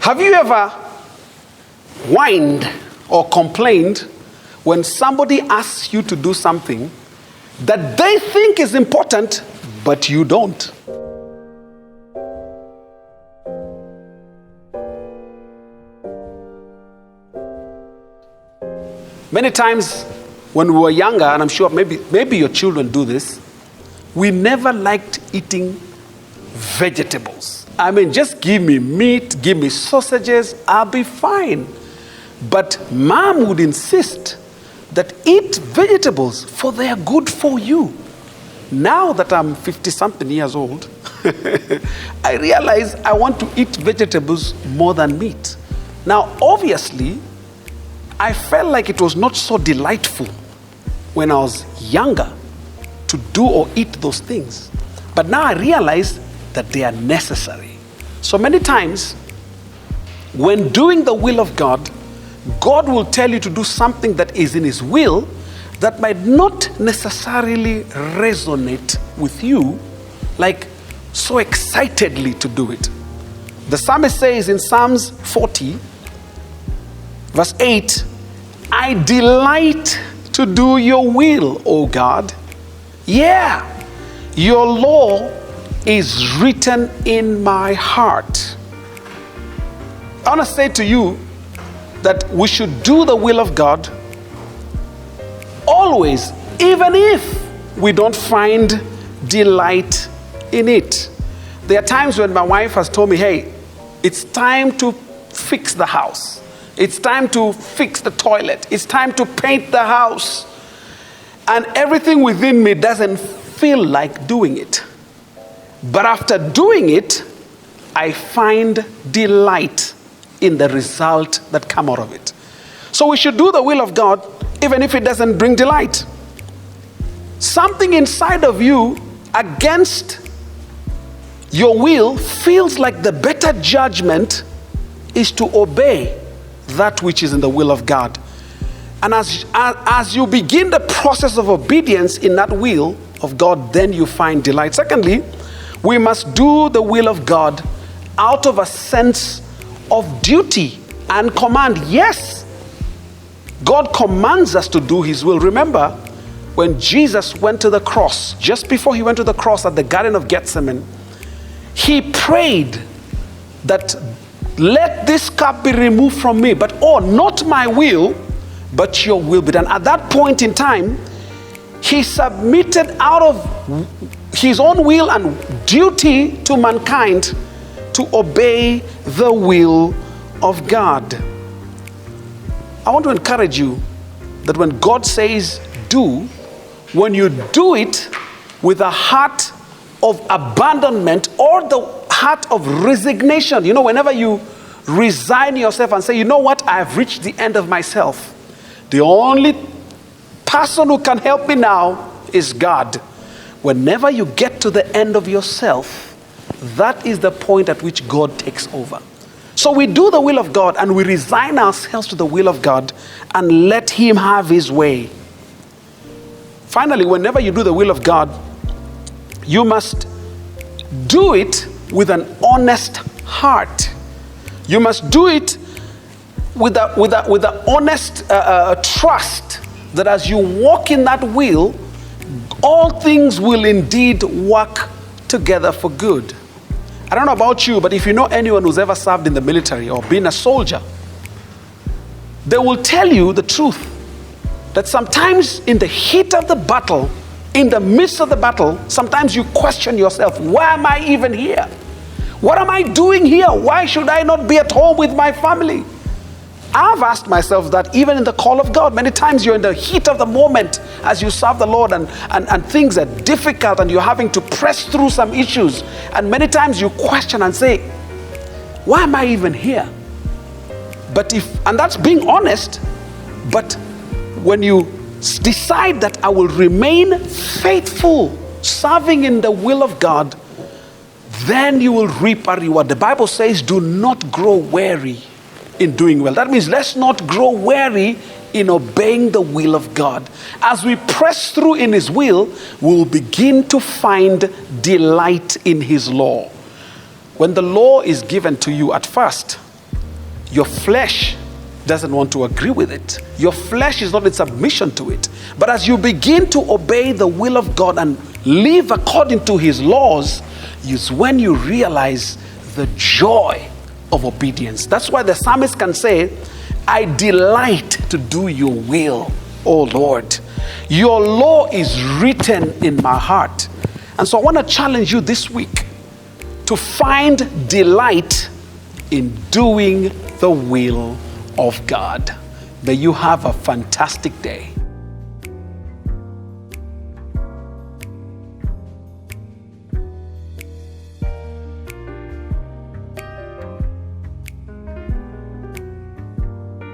Have you ever whined or complained when somebody asks you to do something that they think is important, but you don't? Many times when we were younger, and I'm sure maybe your children do this, we never liked eating vegetables. I mean, just give me meat, give me sausages, I'll be fine. But mom would insist that eat vegetables for they are good for you. Now that I'm 50-something years old, I realize I want to eat vegetables more than meat. Now, obviously, I felt like it was not so delightful when I was younger to do or eat those things. But now I realize that they are necessary. So many times, when doing the will of God, God will tell you to do something that is in His will that might not necessarily resonate with you, like so excitedly to do it. The psalmist says in Psalms 40, verse 8, I delight to do your will, O God. Yeah, your law is written in my heart. I want to say to you that we should do the will of God always, even if we don't find delight in it. There are times when my wife has told me, hey, it's time to fix the house. It's time to fix the toilet. It's time to paint the house. And everything within me doesn't feel like doing it. But after doing it, I find delight in the result that come out of it. So we should do the will of God even if it doesn't bring delight. Something inside of you against your will feels like the better judgment is to obey that which is in the will of God. And as you begin the process of obedience in that will of God, then you find delight. Secondly, we must do the will of God out of a sense of duty and command. Yes, God commands us to do His will. Remember, when Jesus went to the cross, just before He went to the cross at the Garden of Gethsemane, He prayed that let this cup be removed from me, but not my will, but your will be done. At that point in time, He submitted out of His own will and duty to mankind to obey the will of God. I want to encourage you that when God says do, when you do it with a heart of abandonment or the heart of resignation, whenever you resign yourself and say, you know what, I have reached the end of myself. The only person who can help me now is God. Whenever you get to the end of yourself, that is the point at which God takes over. So we do the will of God and we resign ourselves to the will of God and let Him have His way. Finally, whenever you do the will of God, you must do it with an honest heart. You must do it with a honest trust that as you walk in that will, all things will indeed work together for good. I don't know about you, but if you know anyone who's ever served in the military or been a soldier, they will tell you the truth that sometimes in the heat of the battle, in the midst of the battle, sometimes you question yourself, why am I even here? What am I doing here? Why should I not be at home with my family? I've asked myself that even in the call of God. Many times you're in the heat of the moment as you serve the Lord and things are difficult and you're having to press through some issues. And many times you question and say, why am I even here? And that's being honest, but when you decide that I will remain faithful, serving in the will of God, then you will reap a reward. The Bible says, do not grow weary in doing well. That means let's not grow weary in obeying the will of God. As we press through in His will, we'll begin to find delight in His law. When the law is given to you at first, Your flesh doesn't want to agree with it. Your flesh is not in submission to it. But as you begin to obey the will of God and live according to his laws, is when you realize the joy of obedience. That's why the psalmist can say, I delight to do your will, O Lord. Your law is written in my heart. And so I want to challenge you this week to find delight in doing the will of God. May you have a fantastic day.